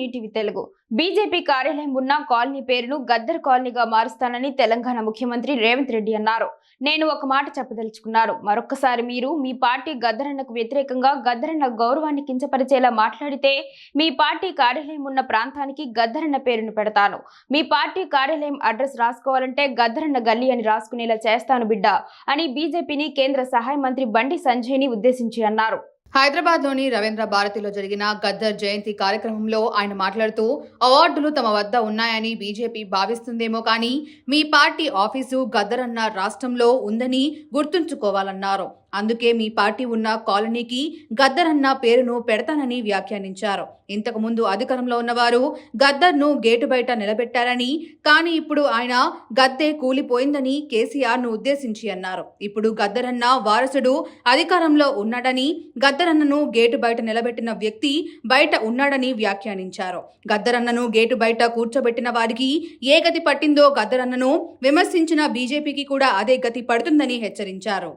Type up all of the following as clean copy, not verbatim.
ETV Telugu BJP కార్యాలయం ఉన్న colony పేరును గద్దర్ కాలనీగా మారుస్తానని తెలంగాణ ముఖ్యమంత్రి రేవంత్ రెడ్డి అన్నారు. నేను ఒక మాట చెప్పదలుచుకున్నారు. మరొక్కసారి మీరు మీ పార్టీ గద్దరన్నకు వ్యతిరేకంగా గద్దరన్న గౌరవాన్ని కించపరిచేలా మాట్లాడితే మీ పార్టీ కార్యాలయం ఉన్న ప్రాంతానికి గద్దరన్న పేరును పెడతాను. మీ పార్టీ కార్యాలయం అడ్రస్ రాసుకోవాలంటే గద్దరన్న గల్లీ అని రాసుకునేలా చేస్తాను బిడ్డ అని బీజేపీని కేంద్ర సహాయ మంత్రి బండి సంజయ్ని ఉద్దేశించి అన్నారు. హైదరాబాద్లోని రవీంద్ర భారతిలో జరిగిన గద్దర్ జయంతి కార్యక్రమంలో ఆయన మాట్లాడుతూ అవార్డులు తమ వద్ద ఉన్నాయని బీజేపీ భావిస్తుందేమో కానీ మీ పార్టీ ఆఫీసు గద్దరన్న రాష్ట్రంలో ఉందని గుర్తుంచుకోవాలన్నారు. అందుకే మీ పార్టీ ఉన్న కాలనీకి గద్దరన్న పేరును పెడతానని వ్యాఖ్యానించారు. ఇంతకు ముందు అధికారంలో ఉన్నవారు గద్దర్ను గేటు బయట నిలబెట్టారని, కానీ ఇప్పుడు ఆయన గద్దె కూలిపోయిందని కేసీఆర్ను ఉద్దేశించి అన్నారు. ఇప్పుడు గద్దరన్న వారసుడు అధికారంలో ఉన్నాడని, గద్దరన్నను గేటు బయట నిలబెట్టిన వ్యక్తి బయట ఉన్నాడని వ్యాఖ్యానించారు. గద్దరన్నను గేటు బయట కూర్చోబెట్టిన వారికి ఏ గతి పట్టిందో గద్దరన్నను విమర్శించిన బీజేపీకి కూడా అదే గతి పడుతుందని హెచ్చరించారు.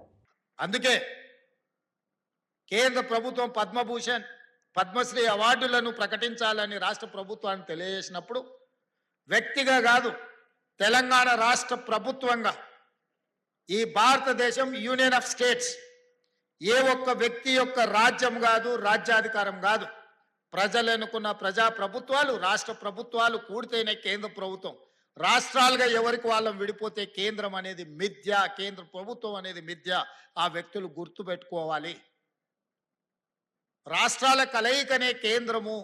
అందుకే కేంద్ర ప్రభుత్వం పద్మభూషణ్, పద్మశ్రీ అవార్డులను ప్రకటించాలని రాష్ట్ర ప్రభుత్వాన్ని తెలియజేసినప్పుడు వ్యక్తిగా కాదు, తెలంగాణ రాష్ట్ర ప్రభుత్వంగా ఈ భారతదేశం యూనియన్ ఆఫ్ స్టేట్స్ ఏ ఒక్క వ్యక్తి యొక్క రాజ్యం కాదు, రాజ్యాధికారం కాదు. ప్రజలు ఎన్నుకున్న ప్రజా ప్రభుత్వాలు, రాష్ట్ర ప్రభుత్వాలు కూడితేనే కేంద్ర ప్రభుత్వం. రాష్ట్రాలుగా ఎవరికి వాళ్ళం విడిపోతే కేంద్రం అనేది మిథ్య, కేంద్ర ప్రభుత్వం అనేది మిథ్య. ఆ వ్యక్తులు గుర్తుపెట్టుకోవాలి. రాష్ట్రాల కలయికనే కేంద్రము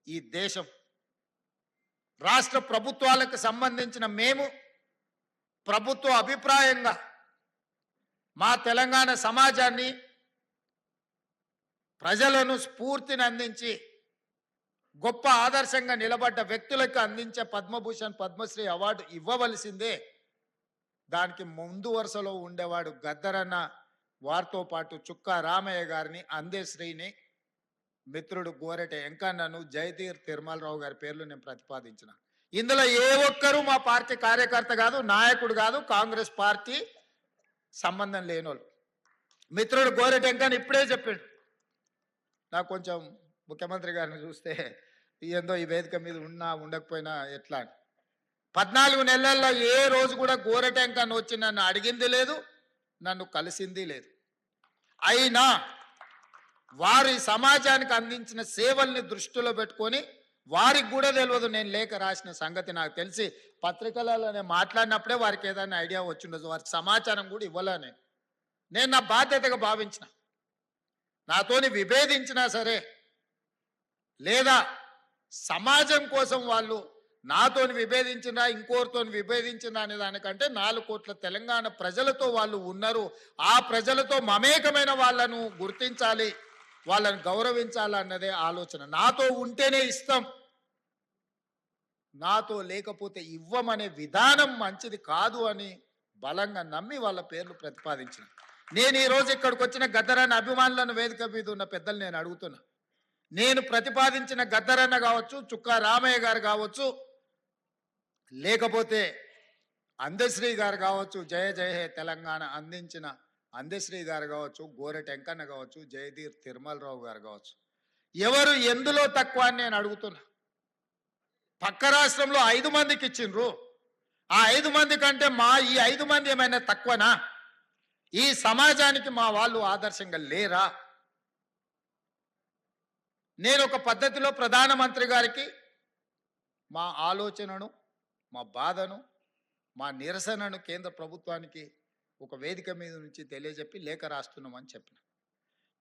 ఈ దేశం. రాష్ట్ర ప్రభుత్వాలకు సంబంధించిన మేము ప్రభుత్వ అభిప్రాయంగా మా తెలంగాణ సమాజాన్ని, ప్రజలను స్ఫూర్తిని అందించి గొప్ప ఆదర్శంగా నిలబడ్డ వ్యక్తులకు అందించే పద్మభూషణ్, పద్మశ్రీ అవార్డు ఇవ్వవలసిందే. దానికి ముందు వరుసలో ఉండేవాడు గద్దరన్న. వారితో పాటు చుక్కా రామయ్య గారిని, అందశ్రీని, మిత్రుడు గోరెట వెంకన్నను, జయతీర్ తిరుమలరావు గారి పేర్లు నేను ప్రతిపాదించిన. ఇందులో ఏ ఒక్కరూ మా పార్టీ కార్యకర్త కాదు, నాయకుడు కాదు, కాంగ్రెస్ పార్టీ సంబంధం లేనోళ్ళు. మిత్రుడు గోరెట వెంకన్న ఇప్పుడే చెప్పాడు. నాకు కొంచెం ముఖ్యమంత్రి గారిని చూస్తే ఏందో ఈ వేదిక మీద ఉన్నా ఉండకపోయినా ఎట్లా. 14 నెలల్లో ఏ రోజు కూడా గోరెటెంకన్న వచ్చి నన్ను అడిగింది లేదు, నన్ను కలిసింది లేదు. అయినా వారి సమాజానికి అందించిన సేవల్ని దృష్టిలో పెట్టుకొని వారికి కూడా తెలియదు నేను లేఖ రాసిన సంగతి. నాకు తెలిసి పత్రికలలో మాట్లాడినప్పుడే వారికి ఏదైనా ఐడియా వచ్చిండదు. వారికి సమాచారం కూడా ఇవ్వలే. నేను నా బాధ్యతగా భావించిన. నాతోని విభేదించినా సరే, లేదా సమాజం కోసం వాళ్ళు నాతోని విభేదించినా ఇంకోరితో విభేదించినా అనే దానికంటే 4 కోట్ల తెలంగాణ ప్రజలతో వాళ్ళు ఉన్నారు. ఆ ప్రజలతో మమేకమైన వాళ్ళను గుర్తించాలి, వాళ్ళని గౌరవించాలి అన్నదే ఆలోచన. నాతో ఉంటేనే ఇస్తాం, నాతో లేకపోతే ఇవ్వమనే విధానం మంచిది కాదు అని బలంగా నమ్మి వాళ్ళ పేర్లు ప్రతిపాదించిన. నేను ఈరోజు ఇక్కడికి వచ్చిన గద్దరన్న అభిమానులను, వేదిక మీద ఉన్న పెద్దలు నేను అడుగుతున్నా. నేను ప్రతిపాదించిన గద్దరన్న కావచ్చు, చుక్కా రామయ్య గారు కావచ్చు, లేకపోతే అందశ్రీ గారు కావచ్చు, జయ జయ హే తెలంగాణ అందించిన అందశ్రీ గారు కావచ్చు, గోరెట వెంకన్న కావచ్చు, జయదీర్ తిరుమలరావు గారు కావచ్చు, ఎవరు ఎందులో తక్కువ అని నేను అడుగుతున్నా. పక్క రాష్ట్రంలో 5 మందికి ఇచ్చిండ్రు. ఆ 5 మంది కంటే ఈ 5 మంది ఏమైనా తక్కువనా? ఈ సమాజానికి మా వాళ్ళు ఆదర్శంగా లేరా? నేను ఒక పద్ధతిలో ప్రధానమంత్రి గారికి మా ఆలోచనను, మా బాధను, మా నిరసనను కేంద్ర ప్రభుత్వానికి ఒక వేదిక మీద నుంచి తెలియజెప్పి లేఖ రాస్తున్నామని చెప్పిన.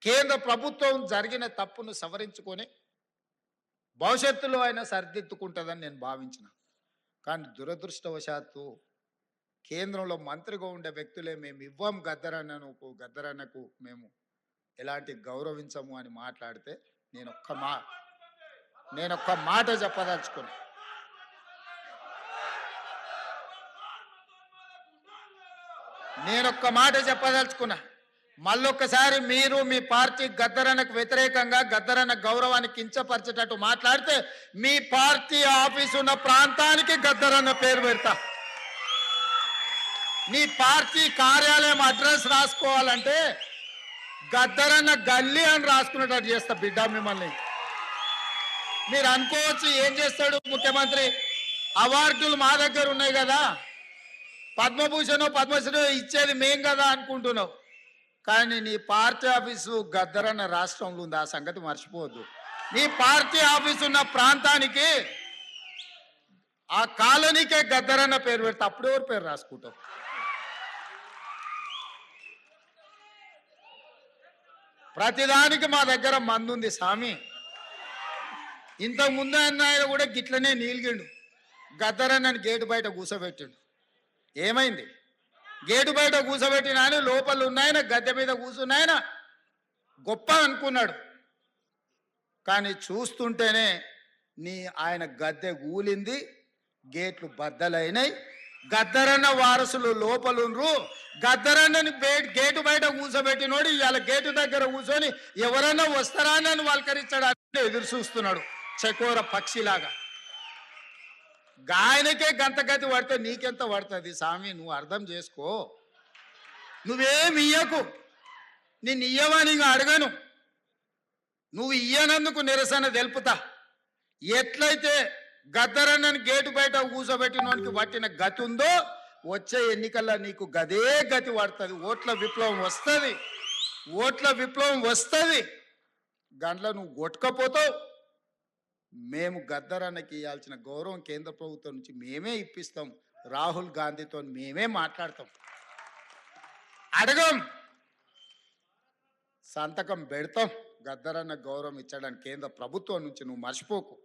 కేంద్ర ప్రభుత్వం జరిగిన తప్పును సవరించుకొని భవిష్యత్తులో అయినా సరిదిద్దుకుంటుందని నేను భావించిన. కానీ దురదృష్టవశాత్తు కేంద్రంలో మంత్రిగా ఉండే వ్యక్తులే మేము ఇవ్వం గద్దరన్నకు మేము ఎలాంటి గౌరవించము అని మాట్లాడితే నేను ఒక్క మాట చెప్పదలుచుకున్నా. మళ్ళొక్కసారి మీరు మీ పార్టీ గద్దరన్నకు వ్యతిరేకంగా, గద్దరన్న గౌరవాన్ని కించపరిచేటట్టు మాట్లాడితే మీ పార్టీ ఆఫీసు ఉన్న ప్రాంతానికి గద్దరన్న పేరు పెడతా. నీ పార్టీ కార్యాలయం అడ్రస్ రాసుకోవాలంటే గద్దరన్న గల్లీ అని రాసుకునేటట్టు చేస్తా బిడ్డ మిమ్మల్ని. మీరు అనుకోవచ్చు ఏం చేస్తాడు ముఖ్యమంత్రి, అవార్డులు మా దగ్గర ఉన్నాయి కదా, పద్మభూషణ్ పద్మశ్రీ ఇచ్చేది మేం కదా అనుకుంటున్నావు. కానీ నీ పార్టీ ఆఫీసు గద్దరన్న రాష్ట్రంలో ఉంది, ఆ సంగతి మర్చిపోవద్దు. నీ పార్టీ ఆఫీసు ఉన్న ప్రాంతానికి, ఆ కాలనీకే గద్దరన్న పేరు పెడితే అప్పుడు ఎవరు పేరు రాసుకుంటావు? ప్రతిదానికి మా దగ్గర మందుంది స్వామి. ఇంతకు ముందు ఆయన కూడా గిట్లనే నీలిగిండు, గద్దరన్నని గేటు బయట కూర్చోబెట్టిండు. ఏమైంది? గేటు బయట కూర్చోబెట్టిన ఆయన లోపల ఉన్నాయన, గద్దె మీద కూర్చున్నాయన గొప్ప అనుకున్నాడు. కానీ చూస్తుంటేనే ఆయన గద్దె కూలింది, గేట్లు బద్దలైనాయి. గద్దరన్న వారసులు లోపలుండ్రు. గద్దరన్నని గేటు బయట కూర్చోబెట్టినోడు ఇవాళ గేటు దగ్గర కూర్చొని ఎవరన్నా వస్తారా అని వల్కరించడానికి ఎదురు చూస్తున్నాడు, చకోర పక్షిలాగా. గాయనకే గంత గతి పడితే నీకెంత పడుతుంది స్వామి? నువ్వు అర్థం చేసుకో. నువ్వేమి ఇయ్యకు, నిన్ను ఇయ్యవని ఇంకా అడగను. నువ్వు ఇయ్యనందుకు నిరసన తెలుపుతా. ఎట్లయితే గద్దరన్నని గేటు బయట కూర్చోబెట్టినోనికి పట్టిన గతి ఉందో, వచ్చే ఎన్నికల్లో నీకు గదే గతి పడుతుంది. ఓట్ల విప్లవం వస్తుంది, ఓట్ల విప్లవం వస్తుంది. గంటలో నువ్వు కొట్టుకపోతావు. మేము గద్దరన్నకి ఇవ్వాల్సిన గౌరవం కేంద్ర ప్రభుత్వం నుంచి మేమే ఇప్పిస్తాం. రాహుల్ గాంధీతో మేమే మాట్లాడతాం, అడగం, సంతకం పెడతాం. గద్దరన్న గౌరవం ఇచ్చడానికి కేంద్ర ప్రభుత్వం నుంచి నువ్వు మర్చిపోకు.